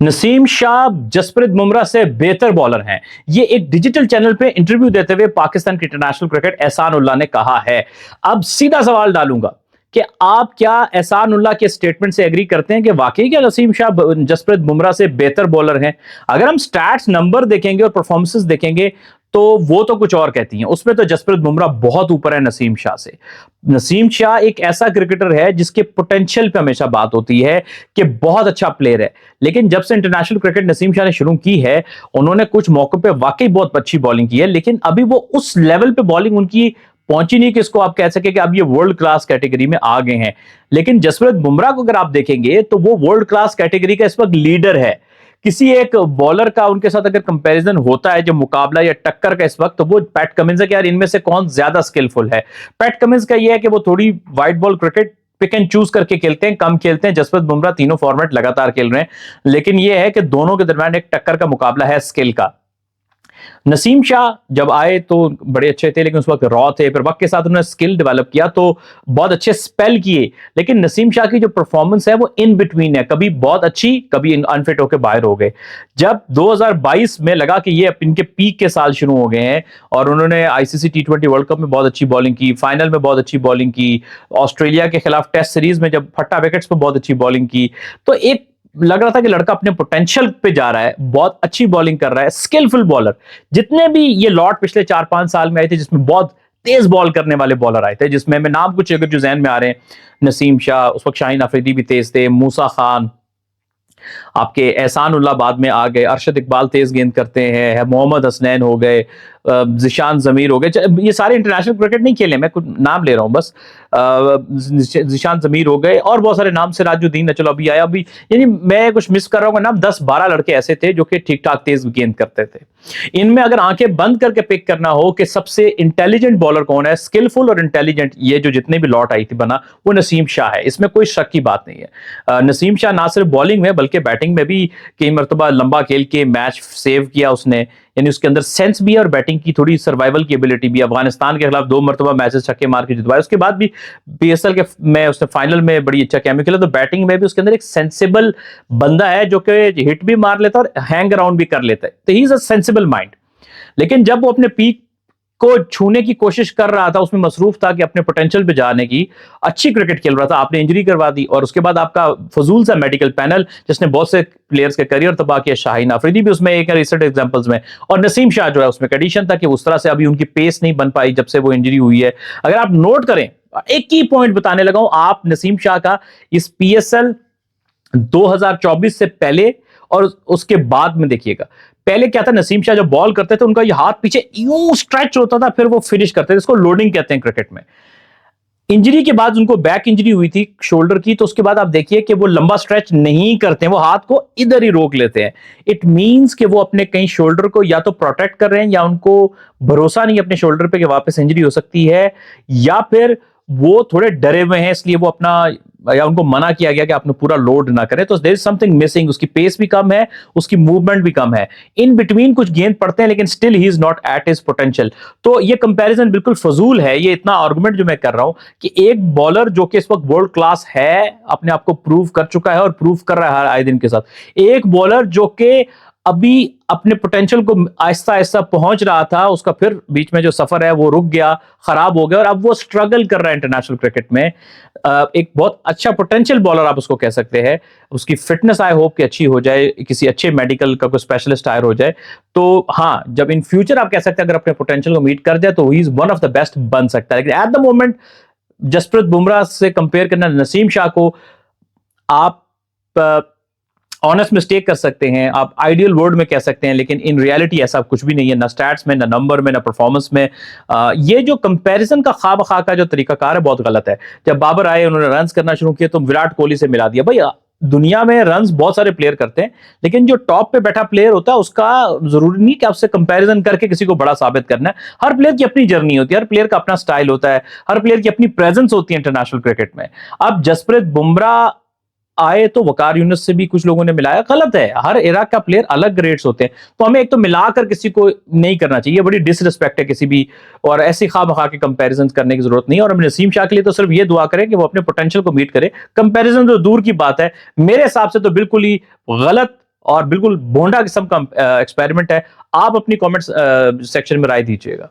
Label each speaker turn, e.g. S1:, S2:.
S1: नसीम शाह जसप्रीत बुमराह से बेहतर बॉलर हैं। ये एक डिजिटल चैनल पे इंटरव्यू देते हुए पाकिस्तान के इंटरनेशनल क्रिकेट एहसान उल्लाह ने कहा है। अब सीधा सवाल डालूंगा कि आप क्या एहसान उल्लाह के स्टेटमेंट से एग्री करते हैं कि वाकई क्या नसीम शाह जसप्रीत बुमराह से बेहतर बॉलर हैं? अगर हम स्टैट्स नंबर देखेंगे और परफॉर्मेंसेस देखेंगे तो वो तो कुछ और कहती हैं। उसमें तो जसप्रीत बुमराह बहुत ऊपर है नसीम शाह से। नसीम शाह एक ऐसा क्रिकेटर है जिसके पोटेंशियल पे हमेशा बात होती है कि बहुत अच्छा प्लेयर है, लेकिन जब से इंटरनेशनल क्रिकेट नसीम शाह ने शुरू की है, उन्होंने कुछ मौकों पे वाकई बहुत अच्छी बॉलिंग की है, लेकिन अभी वो उस लेवल पे बॉलिंग उनकी पहुंची नहीं कि इसको आप कह सके कि अब ये वर्ल्ड क्लास कैटेगरी में आ गए हैं। लेकिन जसप्रीत बुमराह को अगर आप देखेंगे तो वो वर्ल्ड क्लास कैटेगरी का इस वक्त लीडर है। किसी एक बॉलर का उनके साथ अगर कंपैरिजन होता है, जो मुकाबला या टक्कर का इस वक्त, तो वो पैट कमिंस है कि यार इनमें से कौन ज्यादा स्किलफुल है। पैट कमिंस का ये है कि वो थोड़ी white ball cricket pick and choose करके खेलते हैं, कम खेलते हैं। जसप्रीत बुमराह तीनों फॉर्मेट लगातार खेल रहे हैं, लेकिन ये है कि दोनों के दरमियान एक टक्कर का मुकाबला है स्किल का। नसीम शाह जब आए तो बड़े अच्छे थे, लेकिन उस वक्त रॉ थे, फिर वक्त के साथ उन्होंने स्किल डेवलप किया तो बहुत अच्छे स्पेल किए। लेकिन नसीम शाह की जो परफॉर्मेंस है वो इन बिटवीन है, कभी बहुत अच्छी, कभी अनफिट होकर बाहर हो गए। जब 2022 में लगा कि ये इनके पीक के साल शुरू हो गए हैं और उन्होंने आईसीसी टी20 वर्ल्ड कप में बहुत अच्छी बॉलिंग की, फाइनल में बहुत अच्छी बॉलिंग की, ऑस्ट्रेलिया के खिलाफ टेस्ट सीरीज में जब फट्टा विकेट्स पर बहुत अच्छी बॉलिंग की, तो एक लग रहा था कि लड़का अपने पोटेंशियल पे जा रहा है, बहुत अच्छी बॉलिंग कर रहा है, स्किलफुल बॉलर। जितने भी ये लॉट पिछले 4-5 साल में आए थे जिसमें बहुत तेज बॉल करने वाले बॉलर आए थे, जिसमें मैं नाम कुछ अगर जो जहन में आ रहे हैं, नसीम शाह, उस वक्त शाहीन अफरीदी भी तेज थे, मूसा खान, आपके एहसान उल्लाह बाद में आ गए, अरशद इकबाल तेज गेंद करते हैं, मोहम्मद हसनैन हो गए, जिशान जमीर हो गए। ये सारे इंटरनेशनल क्रिकेट नहीं खेले, मैं कुछ नाम ले रहा हूं बस। जिशान जमीर हो गए और बहुत सारे नाम, सिराजुद्दीन है, चलो अभी आया अभी, यानी मैं कुछ मिस कर रहा हूँ नाम। 10-12 लड़के ऐसे थे जो कि ठीक ठाक तेज गेंद करते थे। इनमें अगर आंखें बंद करके पिक करना हो कि सबसे इंटेलिजेंट बॉलर कौन है, स्किलफुल और इंटेलिजेंट, ये जो जितने भी लॉट आई थी बना, वो नसीम शाह है, इसमें कोई शक की बात नहीं है। नसीम शाह ना सिर्फ बॉलिंग में बल्कि बैटिंग में भी कई मरतबा लंबा खेल के मैच सेव किया उसने, यानी उसके अंदर सेंस भी है और बैटिंग की थोड़ी सर्वाइवल की एबिलिटी भी। अफगानिस्तान के खिलाफ 2 मरतबा मैचेस छक्के मार के जितवाए, उसके बाद भी पीएसएल के में उसने फाइनल में बड़ी अच्छा कैमियो खेला। तो बैटिंग में भी उसके अंदर एक सेंसिबल बंदा है जो कि हिट भी मार लेता है और हैंग अराउंड भी कर लेता है, तो he is a sensible mind. लेकिन जब वो अपने पीक को छूने की कोशिश कर रहा था, उसमें मसरूफ था कि अपने पोटेंशियल पे जाने की, अच्छी क्रिकेट खेल रहा था, आपने इंजरी करवा दी और उसके बाद आपका फजूल सा मेडिकल पैनल जिसने बहुत से प्लेयर्स के करियर तबाह किया, शाहीन अफरीदी भी उसमें एक रिसेंट एग्जांपल्स में, और नसीम शाह जो है उसमें कंडीशन था कि उस तरह से अभी उनकी पेस नहीं बन पाई जब से वो इंजरी हुई है। अगर आप नोट करें, एक ही पॉइंट बताने लगा हूं आप नसीम शाह का, इस पीएसएल 2024 से पहले और उसके बाद में देखिएगा। पहले क्या था, नसीम शाह जब बॉल करते थे उनका ये हाथ पीछे यूं स्ट्रेच होता था, फिर वो फिनिश करते थे, इसको लोडिंग कहते हैं क्रिकेट में। इंजरी के बाद उनको बैक इंजरी हुई थी शोल्डर की, तो उसके बाद आप देखिए कि वो लंबा स्ट्रेच नहीं करते हैं, वो हाथ को इधर ही रोक लेते हैं। इट मींस कि वो अपने कहीं शोल्डर को या तो प्रोटेक्ट कर रहे हैं या उनको भरोसा नहीं अपने शोल्डर पे कि वापस इंजरी हो सकती है, या फिर वो थोड़े डरे हुए हैं इसलिए वो अपना, या उनको मना किया गया कि आपने पूरा लोड ना करें, तो देयर इज समथिंग मिसिंग। उसकी पेस भी कम है, उसकी मूवमेंट भी कम है, इन बिटवीन कुछ गेंद पड़ते हैं, लेकिन still he is not at his potential. तो ये कंपैरिजन बिल्कुल फजूल है। ये इतना आर्गुमेंट जो मैं कर रहा हूं कि एक बॉलर जो कि इस वक्त वर्ल्ड क्लास है, अपने आप को प्रूव कर चुका है और प्रूव कर रहा है हर आए दिन के साथ, एक बॉलर जो कि अभी अपने पोटेंशियल को आहिस्ता आहिस्ता पहुंच रहा था, उसका फिर बीच में जो सफर है वो रुक गया, खराब हो गया और अब वो स्ट्रगल कर रहा है इंटरनेशनल क्रिकेट में। एक बहुत अच्छा पोटेंशियल बॉलर आप उसको कह सकते हैं। उसकी फिटनेस आई होप कि अच्छी हो जाए, किसी अच्छे मेडिकल का कोई स्पेशलिस्ट हायर हो जाए, तो हाँ, जब इन फ्यूचर आप कह सकते हैं अगर अपने पोटेंशियल को मीट कर जाए तो he is one of the best बन सकता है। लेकिन at the moment Jasprit Bumrah से कंपेयर करना नसीम शाह को, आप ऑनेस्ट मिस्टेक कर सकते हैं, आप आइडियल वर्ड में कह सकते हैं, लेकिन इन रियलिटी ऐसा कुछ भी नहीं है, ना स्टैट्स में, ना नंबर में, ना परफॉर्मेंस में। ये जो कंपैरिजन का खा बखा का जो तरीकाकार है बहुत गलत है। जब बाबर आए, उन्होंने रन्स करना शुरू किए तो विराट कोहली से मिला दिया। भाई दुनिया में रन्स बहुत सारे प्लेयर करते हैं, लेकिन जो टॉप पे बैठा प्लेयर होता है उसका जरूरी नहीं कि आपसे कंपैरिजन करके किसी को बड़ा साबित करना है। हर प्लेयर की अपनी जर्नी होती है, हर प्लेयर का अपना स्टाइल होता है, हर प्लेयर की अपनी प्रेजेंस होती है इंटरनेशनल क्रिकेट में। अब जसप्रीत बुमराह आए तो वकार यूनुस से भी कुछ लोगों ने मिलाया, गलत है। हर इराक का प्लेयर अलग ग्रेड्स होते हैं, तो हमें एक तो मिलाकर किसी को नहीं करना चाहिए, बड़ी डिसरिस्पेक्ट है किसी भी, और ऐसे खामखा के कंपैरिजन करने की जरूरत नहीं है। और हम नसीम शाह के लिए तो सिर्फ ये दुआ करें कि वो अपने पोटेंशियल को मीट करे। कंपैरिजन तो दूर की बात है, मेरे हिसाब से तो बिल्कुल ही गलत और बिल्कुल भोंडा किस्म का एक्सपेरिमेंट है। आप अपनी कमेंट्स सेक्शन में राय दीजिएगा।